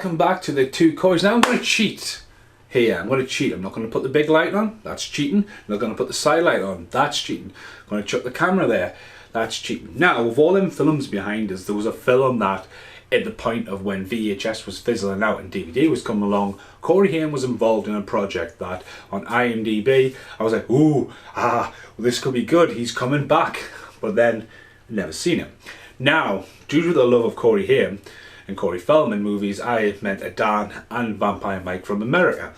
welcome back to the two Corys. Now I'm going to cheat here. I'm going to cheat. I'm not going to put the big light on. That's cheating. I'm not going to put the side light on. That's cheating. I'm going to chuck the camera there. That's cheating. Now, with all them films behind us, there was a film that, at the point of when VHS was fizzling out and DVD was coming along, Corey Haim was involved in a project that on IMDb, I was like, ooh, well, this could be good. He's coming back. But then, never seen him. Now, due to the love of Corey Haim and Corey Feldman movies, I met Adan and Vampire Mike from America.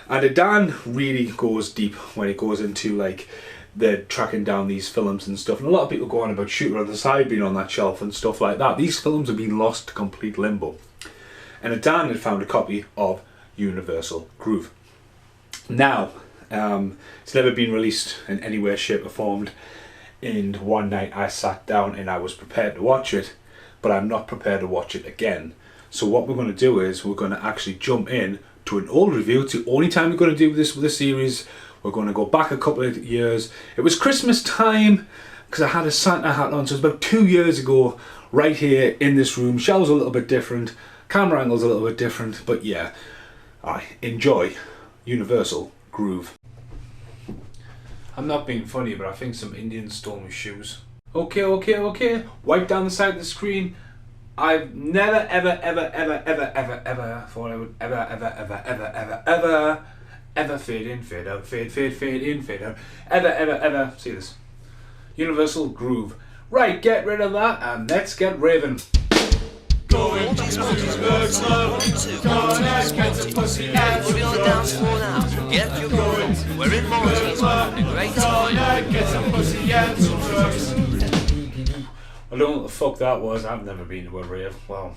And Adan really goes deep when it goes into like the tracking down these films and stuff. And a lot of people go on about Shooter on the Side being on that shelf and stuff like that. These films have been lost to complete limbo. And Adan had found a copy of Universal Groove. Now, it's never been released in any way, shape or form. And one night I sat down and I was prepared to watch it, but I'm not prepared to watch it again. So what we're going to do is we're going to actually jump in to an old review. It's the only time we're going to do this with the series. We're going to go back a couple of years. It was Christmas time because I had a Santa hat on, so it was about 2 years ago, right here in this room. Shelves a little bit different, camera angles a little bit different, but yeah, I enjoy Universal Groove. I'm not being funny, but I think some Indians stole my shoes. Okay. Wipe down the side of the screen. I've never, ever thought I would ever fade in, fade out, fade in, fade out. Ever. See this? Universal Groove. Right, get rid of that and let's get raving. Going to Gettysburg slow. Come on, get some pussy and some drugs. Get your going. We're in Morrison's having a great time. Come on, get some pussy and some drugs. I don't know what the fuck that was. I've never been to a rave. Well,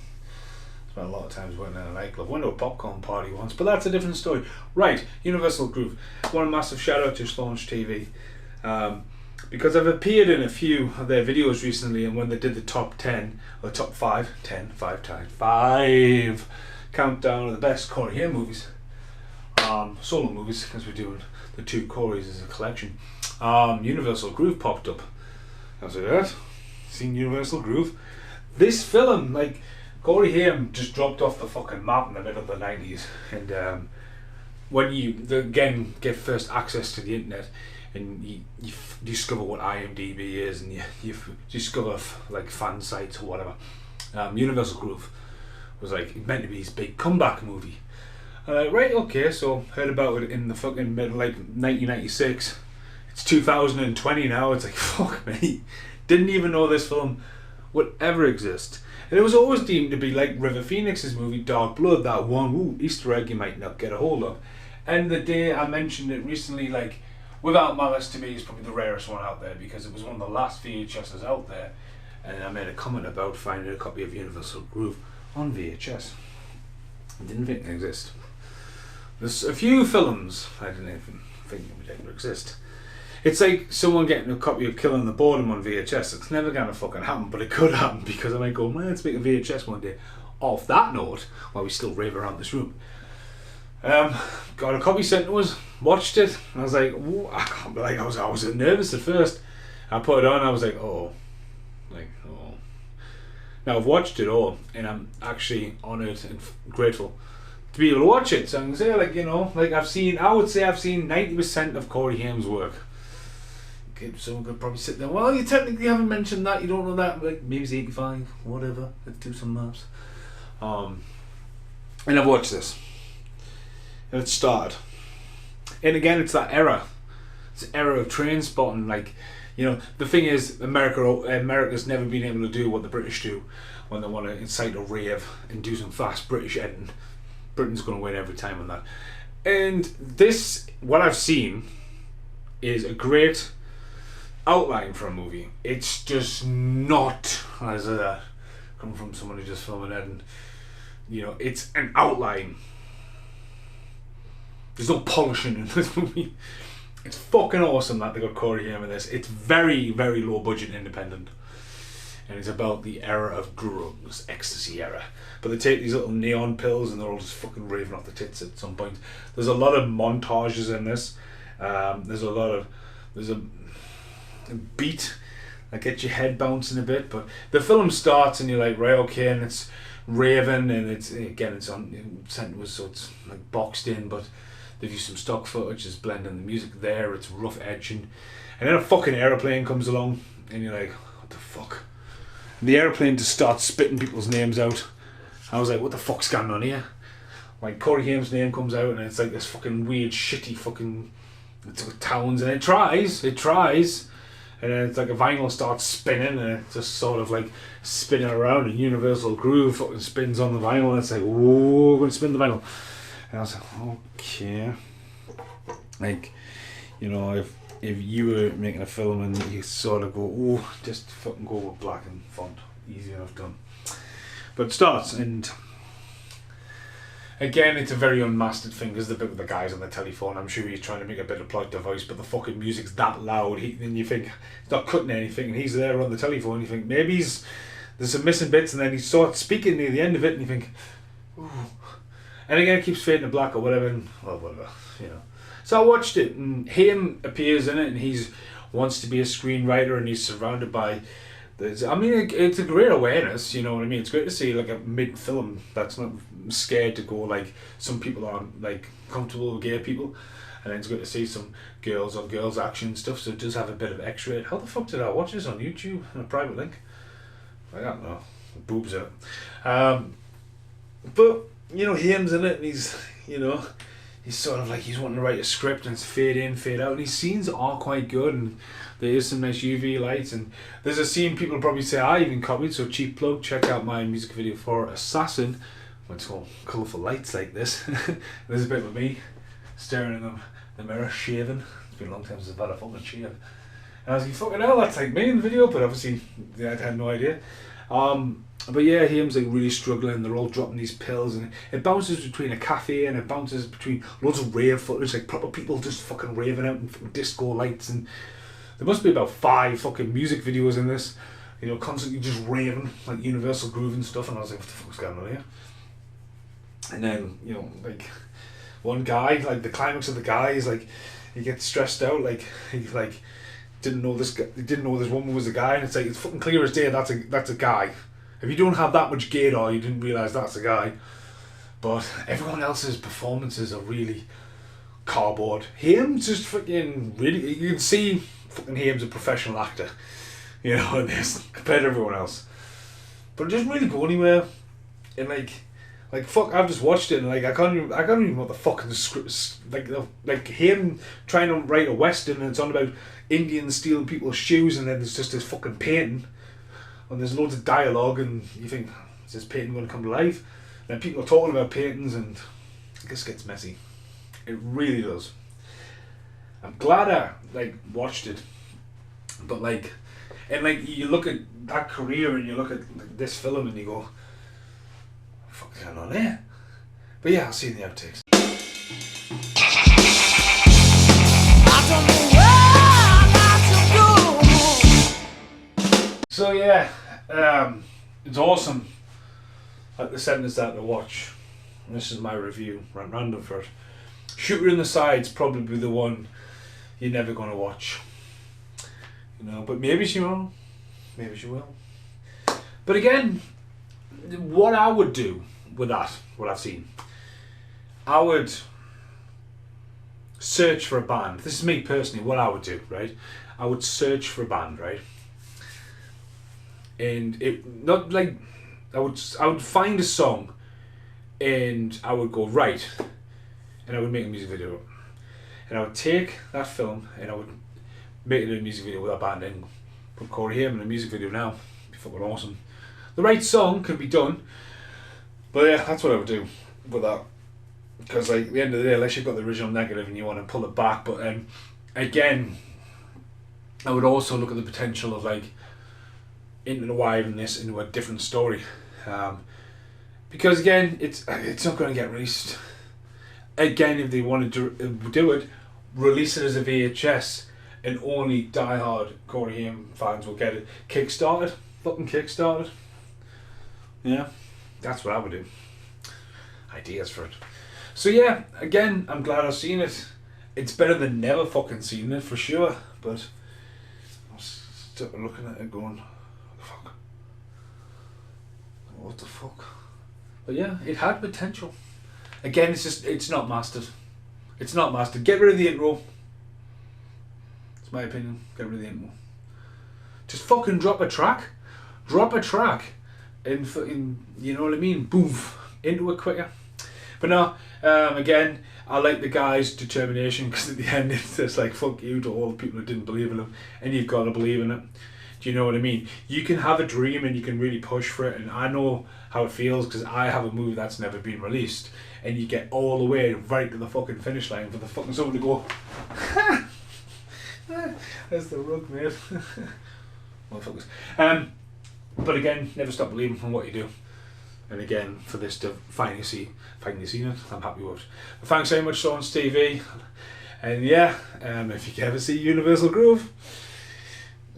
spent a lot of times working in a nightclub. Went to a popcorn party once, but that's a different story. Right, Universal Groove. One massive shout out to Slaunch TV. Because I've appeared in a few of their videos recently, and when they did the top 10, or top 5 countdown of the best Corey Haim movies, solo movies, because we're doing the two Corys as a collection, Universal Groove popped up. I was like, that? Seen Universal Groove? This film, like, Corey Haim just dropped off the fucking map in the middle of the 90s, and when you, again, get first access to the internet, and you discover what IMDb is, and you discover like fan sites or whatever. Universal Groove was like meant to be his big comeback movie. Right, okay, so heard about it in the fucking middle, like 1996. It's 2020 now. It's like fuck me. Didn't even know this film would ever exist. And it was always deemed to be like River Phoenix's movie Dark Blood, that one Easter egg you might not get a hold of. And the day I mentioned it recently, like, Without Malice to me is probably the rarest one out there because it was one of the last VHSs out there, and I made a comment about finding a copy of Universal Groove on VHS. I didn't think it existed. There's a few films I didn't even think would ever exist. It's like someone getting a copy of Killing the Boredom on VHS. It's never gonna fucking happen, but it could happen because I might go, man, let's make a VHS one day. Off that note, while we still rave around this room. Got a copy sent to us, watched it, and I was like, I can't believe I was nervous at first. I put it on, I was like, oh. Now I've watched it all, and I'm actually honoured and grateful to be able to watch it. So I can say, like, you know, like I would say I've seen 90% of Corey Haim's work. Okay, someone could probably sit there, well, you technically haven't mentioned that, you don't know that, like, maybe it's 85, whatever, let's do some maths. And I've watched this. And it started. And again, it's that era. It's the era of train spotting. Like, you know, the thing is, America's never been able to do what the British do when they want to incite a rave and do some fast British editing. Britain's going to win every time on that. And this, what I've seen, is a great outline for a movie. It's just not, as coming from someone who just filmed it, and you know, it's an outline. There's no polishing in this movie. It's fucking awesome that they got Corey Haim in this. It's very, very low budget independent. And it's about the era of drugs, ecstasy era. But they take these little neon pills and they're all just fucking raving off the tits at some point. There's a lot of montages in this. There's a beat that gets your head bouncing a bit. But the film starts and you're like, right, okay, and it's raving, and it's on sent was so it's like boxed in, but they've used some stock footage, it's blending the music there, it's rough edging, and then a fucking aeroplane comes along, and you're like, what the fuck? And the aeroplane just starts spitting people's names out. I was like, what the fuck's going on here? Like Corey Haim's name comes out, and it's like this fucking weird, shitty fucking it's like towns, and it tries, and then it's like a vinyl starts spinning, and it just sort of like spinning around, and Universal Groove fucking spins on the vinyl, and it's like, whoa, we're gonna spin the vinyl. And I was like, okay. Like, you know, if you were making a film and you sort of go, oh, just fucking go with black and font, easy enough done. But it starts, and again, it's a very unmastered thing, because the bit with the guys on the telephone, I'm sure he's trying to make a bit of plot device, but the fucking music's that loud, and you think he's not cutting anything, and he's there on the telephone, you think maybe there's some missing bits, and then he starts speaking near the end of it, and you think, ooh. And again, it keeps fading to black or whatever, and well, whatever, you know. So I watched it, and Haim appears in it, and he wants to be a screenwriter, and he's surrounded by I mean, it's a great awareness, you know what I mean? It's great to see like a mid-film that's not scared to go like some people aren't like comfortable with gay people, and then it's good to see some girls on girls action stuff, so it does have a bit of X-rated. How the fuck did I watch this on YouTube on a private link? I don't know. Boobs in it. But, you know, Haim's in it, and he's sort of like, he's wanting to write a script, and it's fade in, fade out, and his scenes are quite good, and there is some nice UV lights, and there's a scene people probably say I even copied, so cheap plug, check out my music video for Assassin, when it's all colourful lights like this. There's a bit with me, staring in the mirror, shaving. It's been a long time since I've had a fucking shave. And I was like, fucking hell, that's like me in the video, but obviously I had no idea. But yeah, Haim's like really struggling, they're all dropping these pills, and it bounces between a cafe, and it bounces between loads of rave footage, like proper people just fucking raving out and disco lights, and there must be about 5 fucking music videos in this, you know, constantly just raving, like Universal Groove and stuff, and I was like, what the fuck's going on here? And then, you know, like, one guy, like, the climax of the guy is like, he gets stressed out, like, he's like, didn't know this woman was a guy, and it's like, it's fucking clear as day, that's a guy. If you don't have that much gaydar, you didn't realise that's a guy. But everyone else's performances are really cardboard. Haim's just fucking really, you can see fucking Haim's a professional actor, you know, in this, compared to everyone else. But it doesn't really go anywhere. And like fuck, I've just watched it, and like I can't even know what the fucking script, like him trying to write a western, and it's on about Indians stealing people's shoes, and then there's just this fucking painting, and there's loads of dialogue, and you think, is this painting going to come to life? And then people are talking about paintings, and it just gets messy. It really does. I'm glad I like watched it, but like, and like you look at that career, and you look at like, this film, and you go, what's going on there? But yeah, I'll see you in the outtakes. So yeah, it's awesome. At the sentence that to watch. And this is my review, random for it. Shooter in the Side's probably the one you're never gonna watch. You know, but maybe she will. Maybe she will. But again, what I would do with that, what I've seen, I would search for a band. This is me personally, what I would do, right? I would search for a band, right? And it, not like, I would find a song, and I would go, right, and I would make a music video. And I would take that film, and I would make it a music video with that band in. Put Corey Haim in a music video now. It'd be fucking awesome. The right song can be done. But yeah, that's what I would do with that. Because like at the end of the day, unless you've got the original negative and you want to pull it back, but again, I would also look at the potential of like interweaving this into a different story. Because again, it's not going to get released. Again, if they wanted to do it, release it as a VHS, and only diehard Corey Haim fans will get it. Kickstarted, fucking kickstarted. Yeah, that's what I would do. Ideas for it. So yeah, again, I'm glad I've seen it. It's better than never fucking seeing it for sure. But I'm still looking at it going, fuck. What the fuck? But yeah, it had potential. Again, it's not mastered. It's not mastered. Get rid of the intro. It's my opinion. Get rid of the intro. Just fucking drop a track. Drop a track. And fucking, you know what I mean? Boom. Into it quicker. But no, again, I like the guy's determination, because at the end it's just like, fuck you to all the people who didn't believe in him, and you've got to believe in it. Do you know what I mean? You can have a dream and you can really push for it, and I know how it feels because I have a movie that's never been released, and you get all the way right to the fucking finish line for the fucking someone to go, there's the rug, mate. Motherfuckers. But again, never stop believing from what you do. And again, for this to finally seen it, I'm happy with it. But thanks very much, Science TV. And yeah, if you ever see Universal Grove,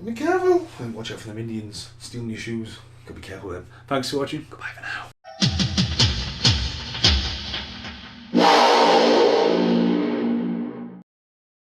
be careful. And watch out for them Indians stealing your shoes. Gotta be careful with them. Thanks for watching. Goodbye for now.